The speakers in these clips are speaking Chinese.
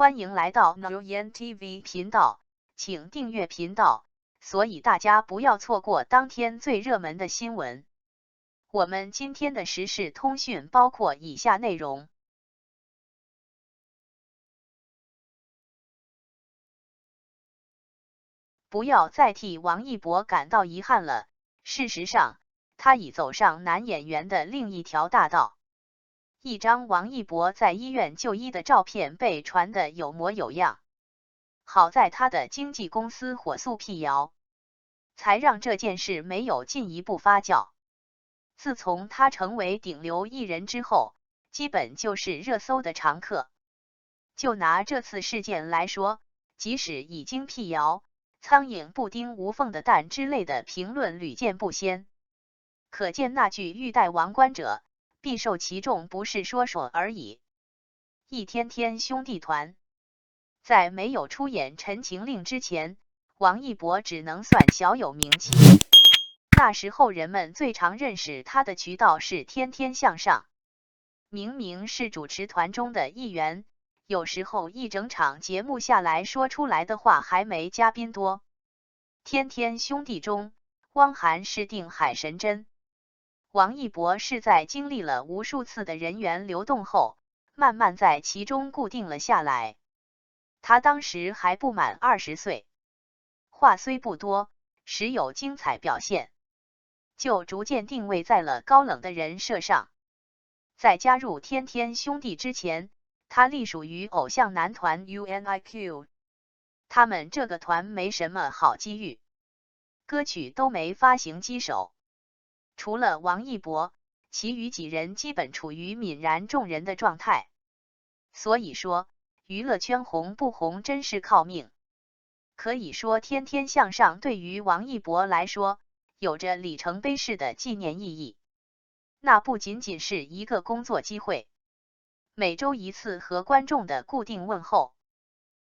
欢迎来到 Nguyen TV 频道，请订阅频道，所以大家不要错过当天最热门的新闻。我们今天的时事通讯包括以下内容：不要再替王一博感到遗憾了，事实上，他已走上男演员的另一条大道。一张王一博在医院就医的照片被传得有模有样，好在他的经纪公司火速辟谣，才让这件事没有进一步发酵。自从他成为顶流艺人之后，基本就是热搜的常客。就拿这次事件来说，即使已经辟谣，苍蝇不叮无缝的蛋之类的评论屡见不鲜，可见那句欲戴王冠者必受其重不是说说而已。一天天兄弟团在没有出演《陈情令》之前，王一博只能算小有名气。那时候人们最常认识他的渠道是《天天向上》，明明是主持团中的一员，有时候一整场节目下来说出来的话还没嘉宾多。天天兄弟中，汪涵是定海神针，王一博是在经历了无数次的人员流动后，慢慢在其中固定了下来。他当时还不满20岁，话虽不多，时有精彩表现，就逐渐定位在了高冷的人设上。在加入天天兄弟之前，他隶属于偶像男团 UNIQ， 他们这个团没什么好机遇，歌曲都没发行机手。除了王一博，其余几人基本处于泯然众人的状态。所以说，娱乐圈红不红真是靠命。可以说天天向上对于王一博来说，有着里程碑式的纪念意义。那不仅仅是一个工作机会，每周一次和观众的固定问候，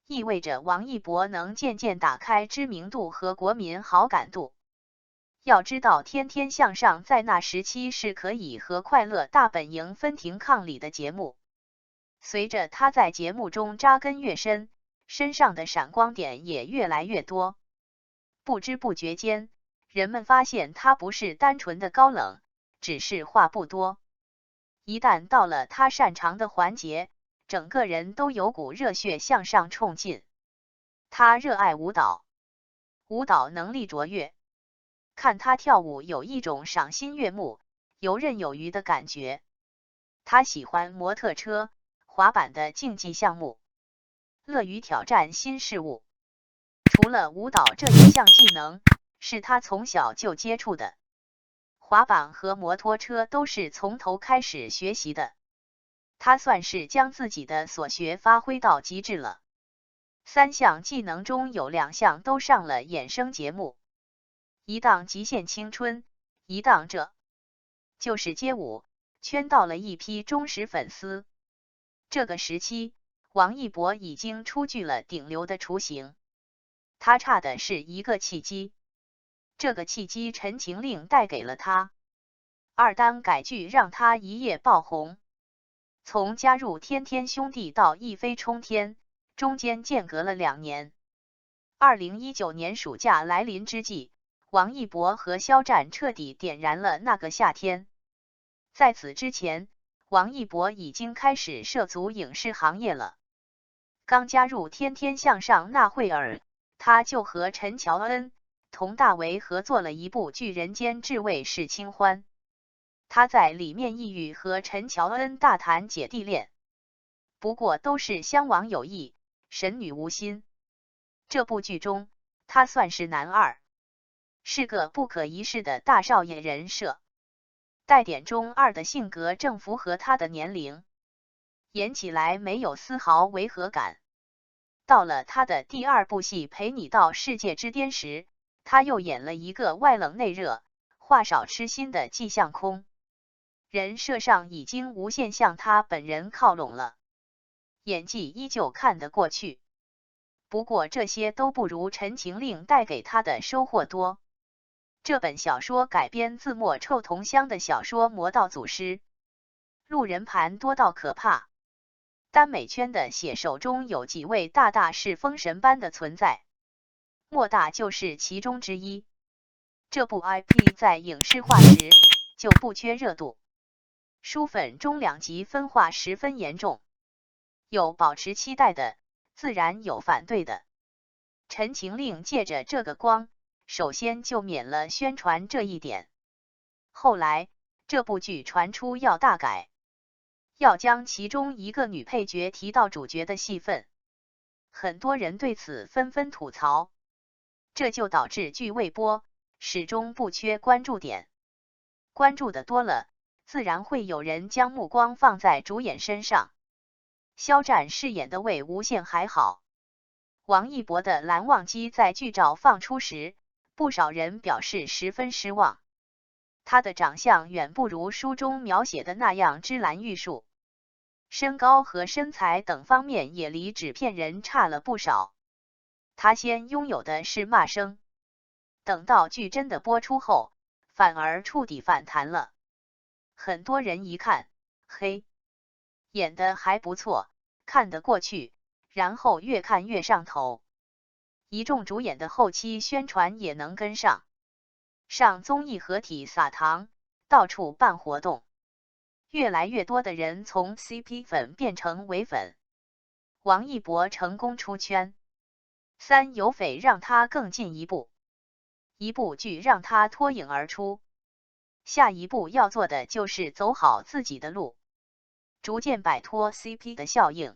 意味着王一博能渐渐打开知名度和国民好感度。要知道天天向上在那时期是可以和快乐大本营分庭抗礼的节目。随着他在节目中扎根越深，身上的闪光点也越来越多。不知不觉间，人们发现他不是单纯的高冷，只是话不多。一旦到了他擅长的环节，整个人都有股热血向上冲劲。他热爱舞蹈，舞蹈能力卓越，看他跳舞有一种赏心悦目、游刃有余的感觉。他喜欢摩托车、滑板的竞技项目，乐于挑战新事物。除了舞蹈这一项技能是他从小就接触的，滑板和摩托车都是从头开始学习的。他算是将自己的所学发挥到极致了。3项技能中有2项都上了衍生节目，一档极限青春，一档这就是街舞，圈到了一批忠实粉丝。这个时期，王一博已经出具了顶流的雏形，他差的是一个契机。这个契机《陈情令》带给了他，2单改剧让他一夜爆红。从加入天天兄弟到一飞冲天，中间间隔了2年。2019年暑假来临之际，王一博和肖战彻底点燃了那个夏天。在此之前，王一博已经开始涉足影视行业了。刚加入天天向上那会儿，他就和陈乔恩、佟大为合作了一部剧《人间至味是清欢》。他在里面意欲和陈乔恩大谈姐弟恋，不过都是相往有意，神女无心。这部剧中，他算是男二，是个不可一世的大少爷人设，带点中二的性格正符合他的年龄，演起来没有丝毫违和感。到了他的第2部戏《陪你到世界之巅》时，他又演了一个外冷内热、话少吃心的季相空，人设上已经无限向他本人靠拢了，演技依旧看得过去。不过这些都不如《陈情令》带给他的收获多。这本小说改编自墨臭同乡的小说《魔道祖师》，路人盘多到可怕。耽美圈的写手中有几位大大是封神般的存在，莫大就是其中之一。这部 IP 在影视化时就不缺热度，书粉中两极分化十分严重，有保持期待的，自然有反对的。陈情令借着这个光，首先就免了宣传这一点。后来这部剧传出要大改，要将其中一个女配角提到主角的戏份，很多人对此纷纷吐槽，这就导致剧未播，始终不缺关注点。关注的多了，自然会有人将目光放在主演身上。肖战饰演的魏无羡还好，王一博的蓝忘机在剧照放出时，不少人表示十分失望。他的长相远不如书中描写的那样芝兰玉树，身高和身材等方面也离纸片人差了不少。他先拥有的是骂声，等到剧真的播出后，反而触底反弹了。很多人一看，嘿，演得还不错，看得过去，然后越看越上头。一众主演的后期宣传也能跟上，上综艺合体撒糖，到处办活动，越来越多的人从 CP 粉变成伪粉。王一博成功出圈，3有匪让他更进一步，一部剧让他脱颖而出。下一步要做的就是走好自己的路，逐渐摆脱 CP 的效应。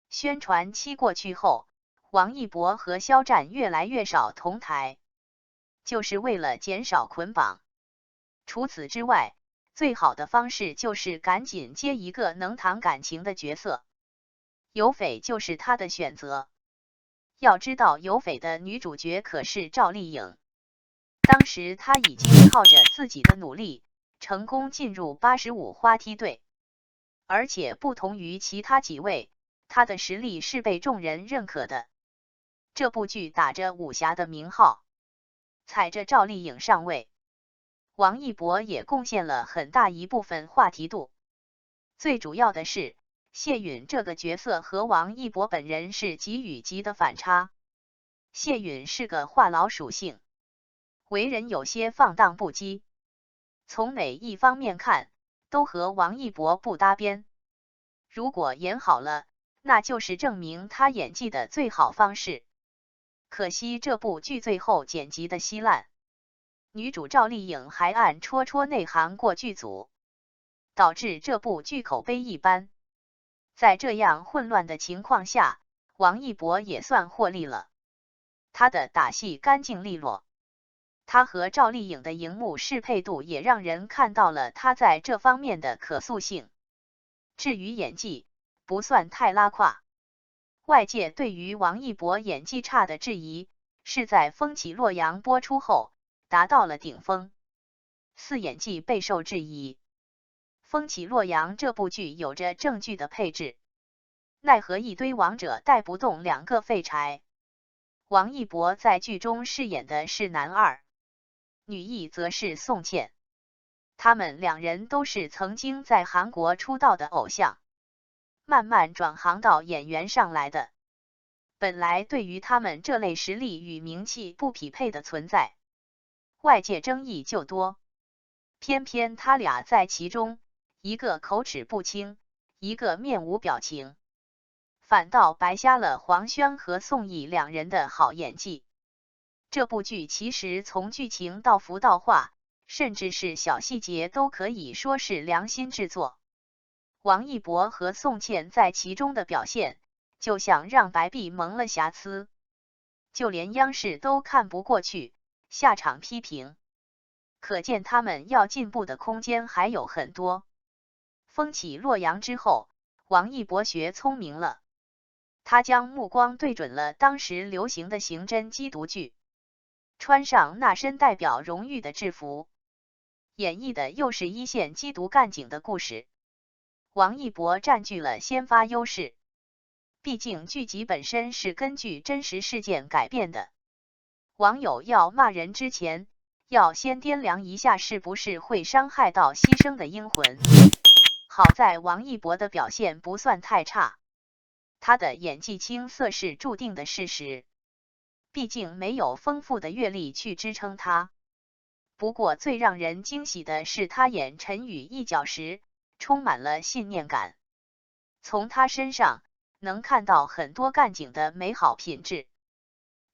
宣传期过去后，王一博和肖战越来越少同台，就是为了减少捆绑。除此之外，最好的方式就是赶紧接一个能谈感情的角色。有匪就是他的选择。要知道有匪的女主角可是赵丽颖，当时她已经靠着自己的努力，成功进入85花梯队，而且不同于其他几位，她的实力是被众人认可的。这部剧打着武侠的名号，踩着赵丽颖上位，王一博也贡献了很大一部分话题度。最主要的是，谢允这个角色和王一博本人是极与极的反差。谢允是个话痨属性，为人有些放荡不羁，从哪一方面看，都和王一博不搭边。如果演好了，那就是证明他演技的最好方式。可惜这部剧最后剪辑的稀烂，女主赵丽颖还暗戳内涵过剧组，导致这部剧口碑一般。在这样混乱的情况下，王一博也算获利了。他的打戏干净利落，他和赵丽颖的荧幕适配度也让人看到了他在这方面的可塑性。至于演技，不算太拉胯。外界对于王一博演技差的质疑，是在《风起洛阳》播出后达到了顶峰，4演技备受质疑。《风起洛阳》这部剧有着正剧的配置，奈何一堆王者带不动2个废柴。王一博在剧中饰演的是男二，女一则是宋茜，他们2人都是曾经在韩国出道的偶像，慢慢转行到演员上来的。本来对于他们这类实力与名气不匹配的存在，外界争议就多。偏偏他俩在其中，一个口齿不清，一个面无表情，反倒白瞎了黄轩和宋轶2人的好演技。这部剧其实从剧情到服到画，甚至是小细节都可以说是良心制作。王一博和宋茜在其中的表现，就像让白璧蒙了瑕疵，就连央视都看不过去，下场批评。可见他们要进步的空间还有很多。风起洛阳之后，王一博学聪明了，他将目光对准了当时流行的刑侦缉毒剧，穿上那身代表荣誉的制服，演绎的又是一线缉毒干警的故事。王一博占据了先发优势，毕竟剧集本身是根据真实事件改编的，网友要骂人之前，要先掂量一下是不是会伤害到牺牲的英魂。好在王一博的表现不算太差，他的演技青涩是注定的事实，毕竟没有丰富的阅历去支撑他。不过最让人惊喜的是，他演陈宇一角时充满了信念感，从他身上能看到很多干警的美好品质，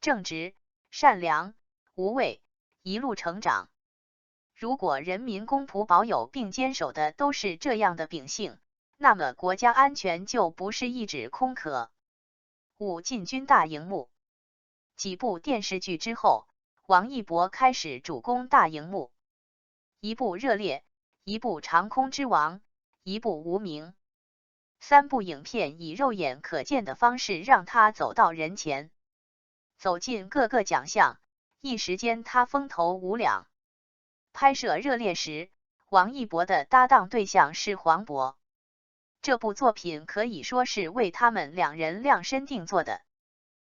正直、善良、无畏，一路成长。如果人民公仆保有并坚守的都是这样的秉性，那么国家安全就不是一纸空壳。5进军大荧幕。几部电视剧之后，王一博开始主攻大荧幕，一部《热烈》，一部《长空之王》，一部《无名》，3部影片以肉眼可见的方式让他走到人前，走进各个奖项，一时间他风头无两。拍摄《热烈》时，王一博的搭档对象是黄渤，这部作品可以说是为他们2人量身定做的，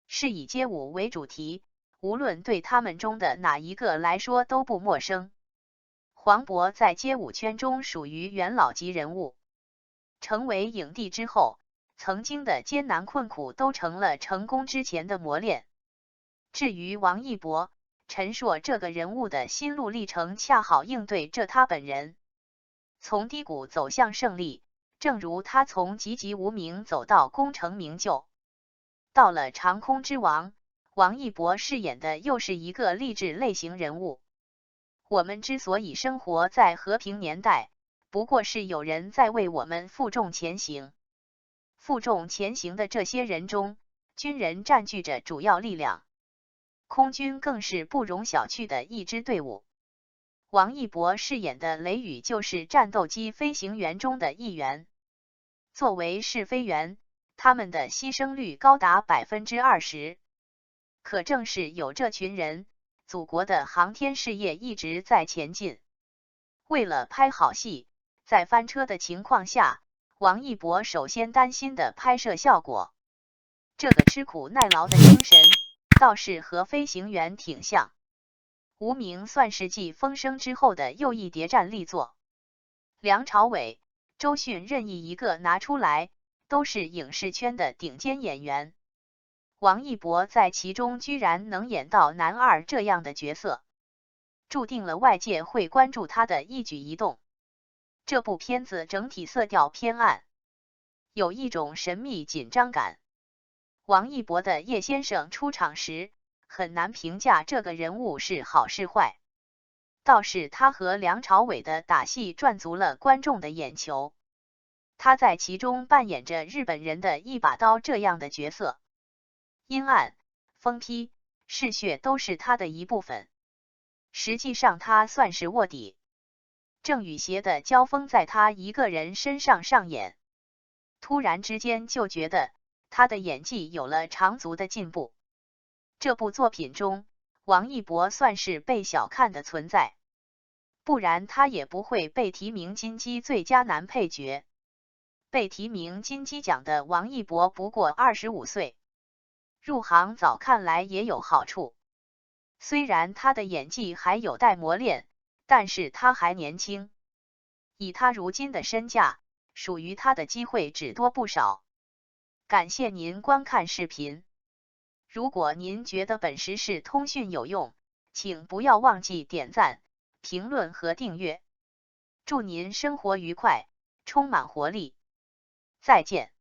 是以街舞为主题，无论对他们中的哪一个来说都不陌生。黄渤在街舞圈中属于元老级人物，成为影帝之后，曾经的艰难困苦都成了成功之前的磨练。至于王一博，陈硕这个人物的心路历程恰好应对着他本人，从低谷走向胜利，正如他从籍籍无名走到功成名就。到了长空之王，王一博饰演的又是一个励志类型人物。我们之所以生活在和平年代，不过是有人在为我们负重前行。负重前行的这些人中，军人占据着主要力量，空军更是不容小觑的一支队伍。王一博饰演的雷雨就是战斗机飞行员中的一员。作为试飞员，他们的牺牲率高达 20%。可正是有这群人，祖国的航天事业一直在前进。为了拍好戏，在翻车的情况下，王一博首先担心的拍摄效果。这个吃苦耐劳的精神，倒是和飞行员挺像。无名算是继风声之后的又一谍战力作，梁朝伟、周迅任意一个拿出来，都是影视圈的顶尖演员。王一博在其中居然能演到男二这样的角色，注定了外界会关注他的一举一动。这部片子整体色调偏暗，有一种神秘紧张感。王一博的叶先生出场时，很难评价这个人物是好是坏，倒是他和梁朝伟的打戏赚足了观众的眼球。他在其中扮演着日本人的一把刀这样的角色，阴暗、疯批、嗜血都是他的一部分。实际上他算是卧底，正与邪的交锋在他一个人身上上演。突然之间就觉得他的演技有了长足的进步。这部作品中，王一博算是被小看的存在，不然他也不会被提名金鸡最佳男配角。被提名金鸡奖的王一博不过25岁，入行早看来也有好处。虽然他的演技还有待磨练，但是他还年轻。以他如今的身价，属于他的机会只多不少。感谢您观看视频。如果您觉得本时事通讯有用，请不要忘记点赞、评论和订阅。祝您生活愉快，充满活力。再见。